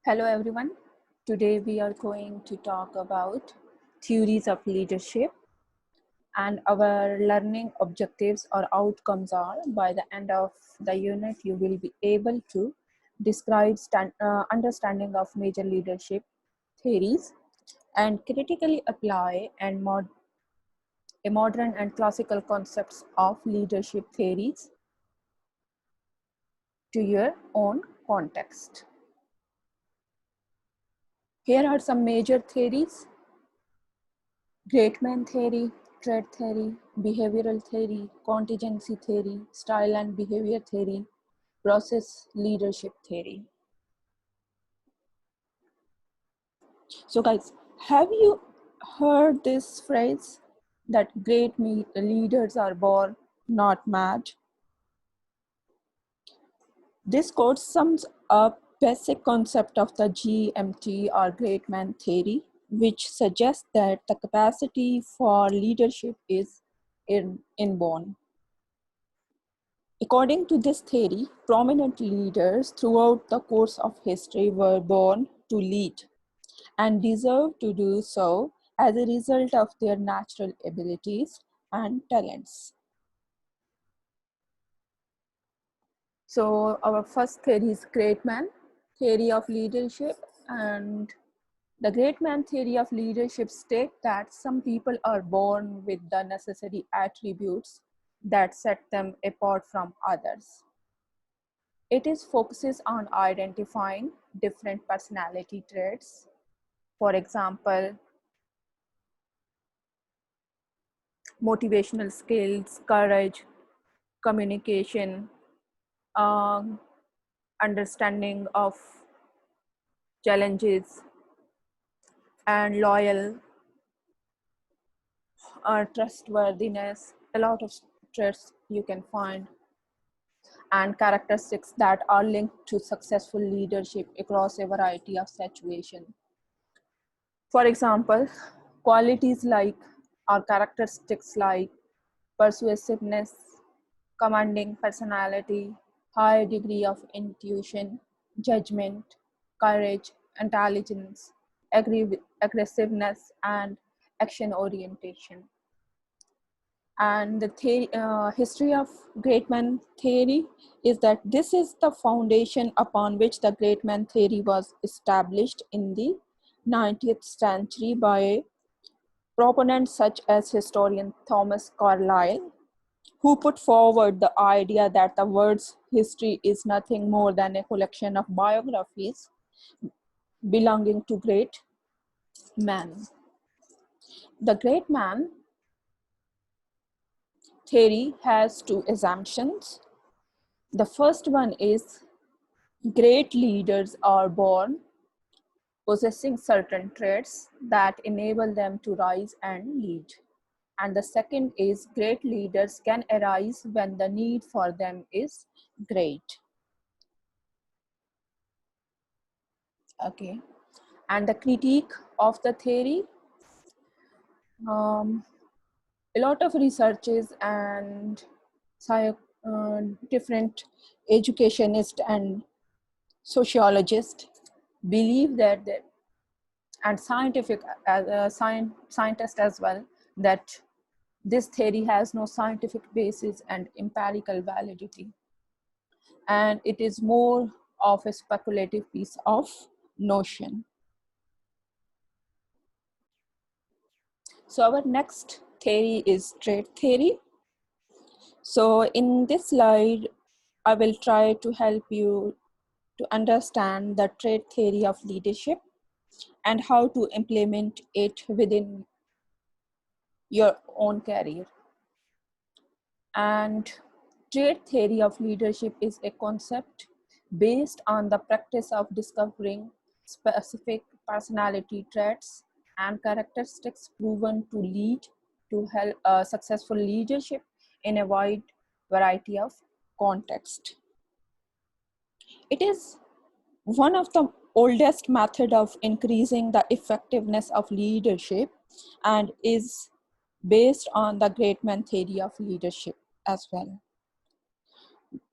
Hello everyone. Today we are going to talk about theories of leadership, and our learning objectives or outcomes are by the end of the unit you will be able to describe understanding of major leadership theories and critically apply a modern and classical concepts of leadership theories to your own context. Here are some major theories: great man theory, trait theory, behavioral theory, contingency theory, style and behavior theory, process leadership theory. So guys, have you heard this phrase that great leaders are born, not mad? This quote sums up basic concept of the GMT or great man theory, which suggests that the capacity for leadership is inborn. According to this theory, prominent leaders throughout the course of history were born to lead and deserve to do so as a result of their natural abilities and talents. So our first theory is great man theory of leadership, and the great man theory of leadership states that some people are born with the necessary attributes that set them apart from others. It is focuses on identifying different personality traits. For example, motivational skills, courage, communication, um, understanding of challenges, and loyal, trustworthiness. A lot of traits you can find, and characteristics that are linked to successful leadership across a variety of situations. For example, qualities like or characteristics like persuasiveness, commanding personality, high degree of intuition, judgment, courage, intelligence, aggressiveness, and action orientation. And the history of great man theory is that this is the foundation upon which the great man theory was established in the 19th century by proponents such as historian Thomas Carlyle, who put forward the idea that the world's history is nothing more than a collection of biographies belonging to great men. The great man theory has two assumptions. The first one is great leaders are born possessing certain traits that enable them to rise and lead. And the second is great leaders can arise when the need for them is great. Okay. And the critique of the theory, a lot of researchers and different educationists and sociologists believe that, and scientific scientists as well, that this theory has no scientific basis and empirical validity, and it is more of a speculative piece of notion. So our next theory is trait theory. So in this slide, I will try to help you to understand the trait theory of leadership and how to implement it within your own career. And trait theory of leadership is a concept based on the practice of discovering specific personality traits and characteristics proven to lead to successful leadership in a wide variety of contexts. It is one of the oldest method of increasing the effectiveness of leadership and is based on the great man theory of leadership as well.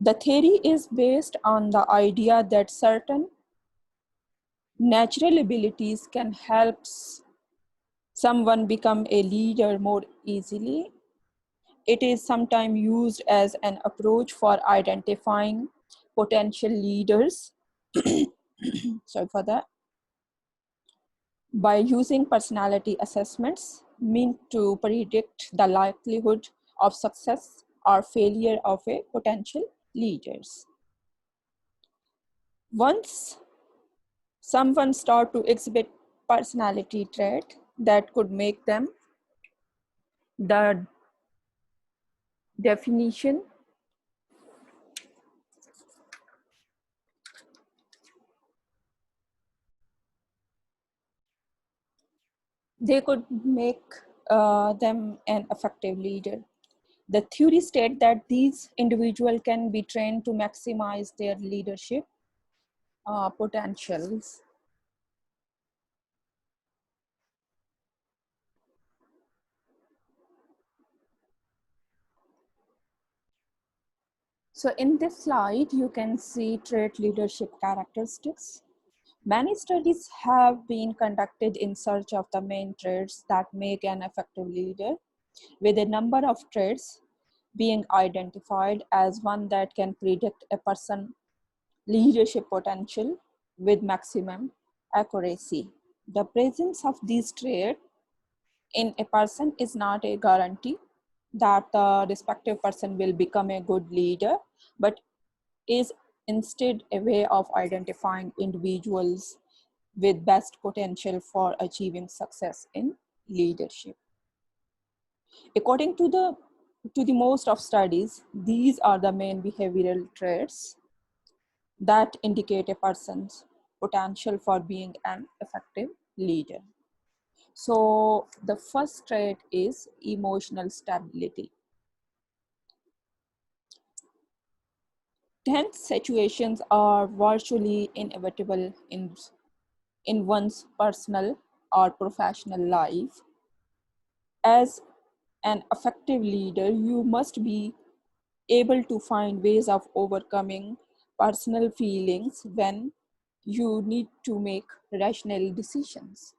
The theory is based on the idea that certain Natural abilities can help someone become a leader more easily. It is sometimes used as an approach for identifying potential leaders. Sorry for that. By using personality assessments meant to predict the likelihood of success or failure of a potential leaders. Once someone start to exhibit personality trait that could make them the definition they could make them an effective leader. The theory states that these individuals can be trained to maximize their leadership potentials. So in this slide, you can see trait leadership characteristics. Many studies have been conducted in search of the main traits that make an effective leader, with a number of traits being identified as one that can predict a person's leadership potential with maximum accuracy. The presence of these traits in a person is not a guarantee that the respective person will become a good leader, but is instead a way of identifying individuals with best potential for achieving success in leadership. According to the most of studies, these are the main behavioral traits that indicate a person's potential for being an effective leader. So the first trait is emotional stability. Tense situations are virtually inevitable in one's personal or professional life. As an effective leader, you must be able to find ways of overcoming personal feelings when you need to make rational decisions.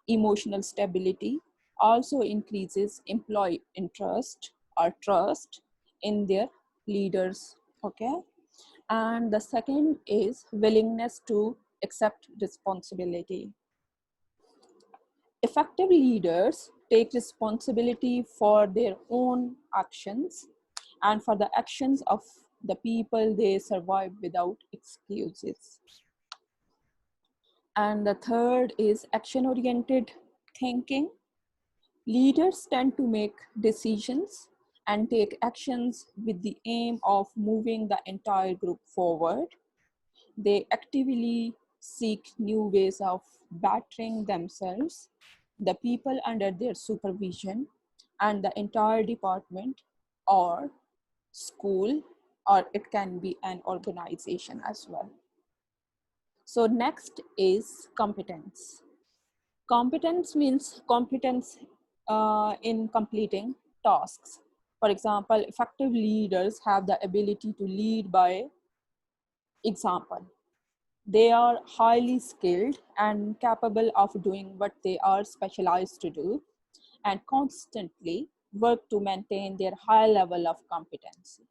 Emotional stability also increases employee interest or trust in their leaders. Okay. And the second is willingness to accept responsibility. Effective leaders take responsibility for their own actions and for the actions of the people they survive without excuses. And the third is action-oriented thinking. Leaders tend to make decisions and take actions with the aim of moving the entire group forward. They actively seek new ways of bettering themselves, the people under their supervision, and the entire department or school, or it can be an organization as well. So next is competence. Competence means competence in completing tasks. For example, effective leaders have the ability to lead by example. They are highly skilled and capable of doing what they are specialized to do and constantly work to maintain their high level of competency.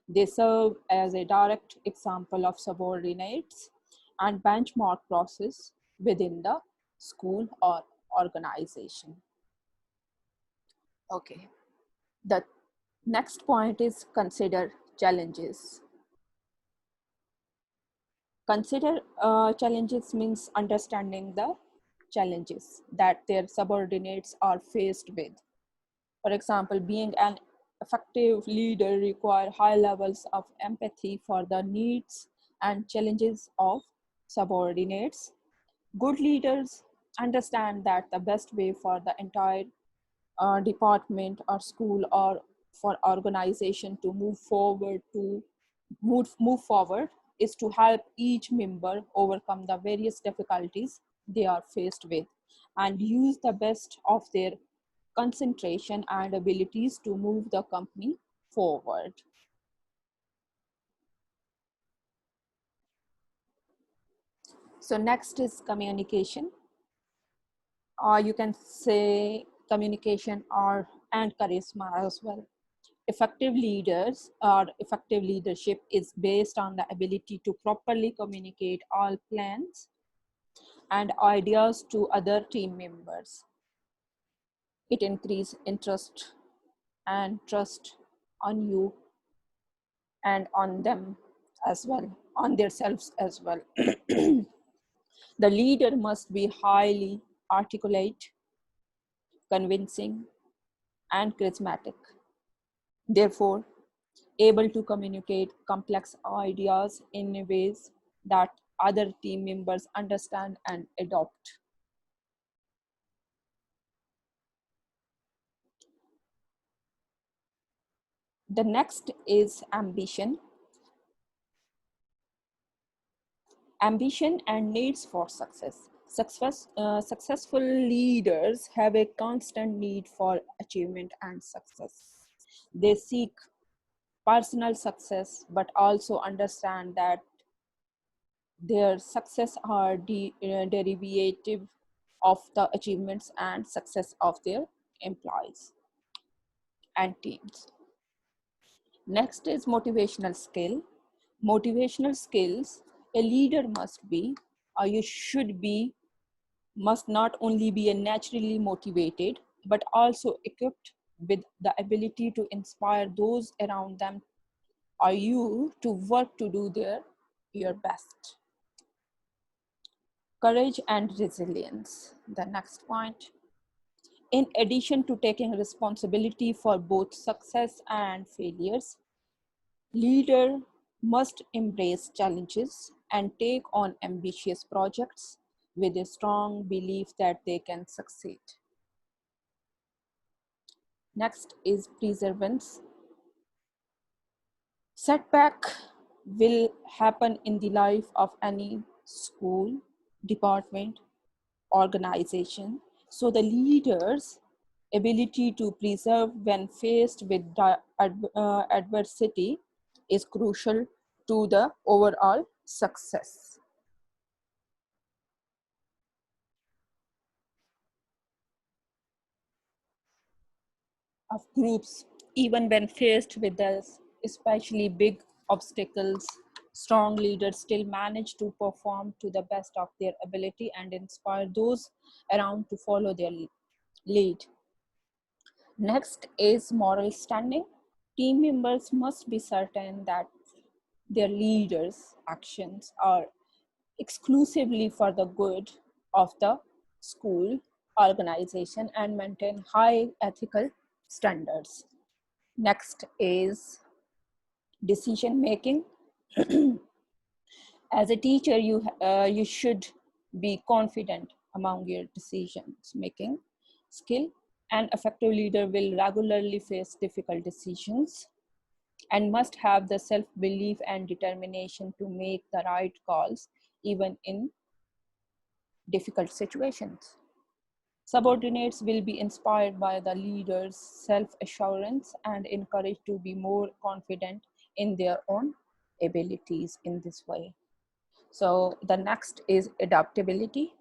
They serve as a direct example of subordinates and benchmark process within the school or organization. Okay. The next point is consider challenges. Consider challenges means understanding the challenges that their subordinates are faced with. For example, being an effective leader requires high levels of empathy for the needs and challenges of subordinates. Good leaders understand that the best way for the entire department or school or for organization to move forward is to help each member overcome the various difficulties they are faced with and use the best of their concentration and abilities to move the company forward. So next is communication, or you can say communication or and charisma as well. Effective leaders or effective leadership is based on the ability to properly communicate all plans and ideas to other team members. It increases interest and trust on you and on them as well, on themselves as well. The leader must be highly articulate, convincing, and charismatic. Therefore, able to communicate complex ideas in ways that other team members understand and adopt. The next is ambition. Ambition and needs for success. Successful leaders have a constant need for achievement and success. They seek personal success, but also understand that their success are derivative of the achievements and success of their employees and teams. Next is motivational skill. Motivational skills, a leader must be, or you should be, must not only be a naturally motivated, but also equipped with the ability to inspire those around them or you to work to do your best. Courage and resilience, the next point. In addition to taking responsibility for both success and failures, leader must embrace challenges and take on ambitious projects with a strong belief that they can succeed. Next is perseverance. Setback will happen in the life of any school, department, organization. So the leader's ability to preserve when faced with adversity is crucial to the overall success of groups. Even when faced with this, especially big obstacles, strong leaders still manage to perform to the best of their ability and inspire those around to follow their lead. Next is moral standing. Team members must be certain that their leaders' actions are exclusively for the good of the school organization and maintain high ethical standards. Next is decision making. As a teacher, you should be confident among your decisions making skill. An effective leader will regularly face difficult decisions and must have the self-belief and determination to make the right calls even in difficult situations. Subordinates will be inspired by the leader's self-assurance and encouraged to be more confident in their own abilities in this way. So the next is adaptability.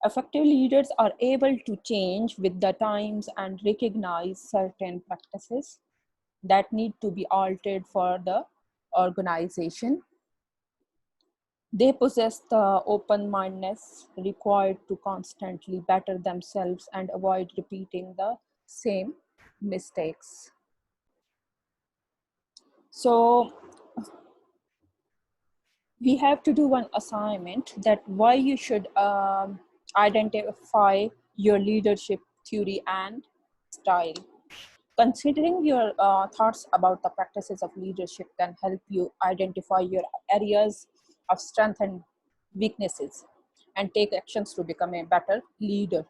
Effective leaders are able to change with the times and recognize certain practices that need to be altered for the organization. They possess the open-mindedness required to constantly better themselves and avoid repeating the same mistakes. So we have to do one assignment that why you should identify your leadership theory and style. Considering your thoughts about the practices of leadership can help you identify your areas of strength and weaknesses and take actions to become a better leader.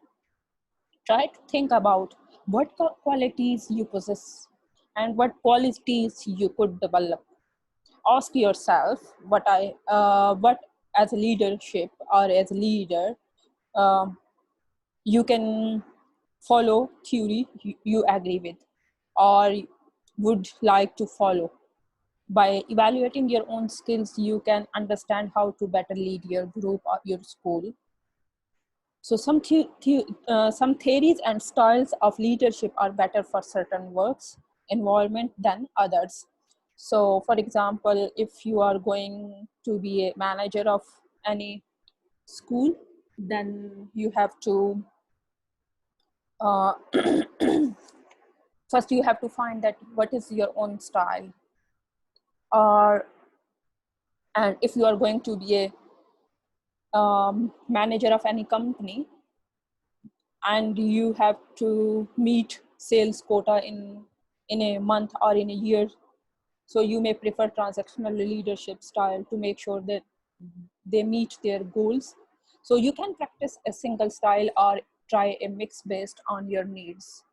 Try to think about what qualities you possess and what qualities you could develop. Ask yourself what as a leadership or as a leader um, you can follow theory you agree with or would like to follow By evaluating your own skills, you can understand how to better lead your group or your school. So some theories and styles of leadership are better for certain works environment than others. So for example, if you are going to be a manager of any school, then you have to uh, first you have to find that what is your own style, or and if you are going to be a manager of any company, and you have to meet sales quota in a month or in a year, so you may prefer transactional leadership style to make sure that they meet their goals. So you can practice a single style or try a mix based on your needs.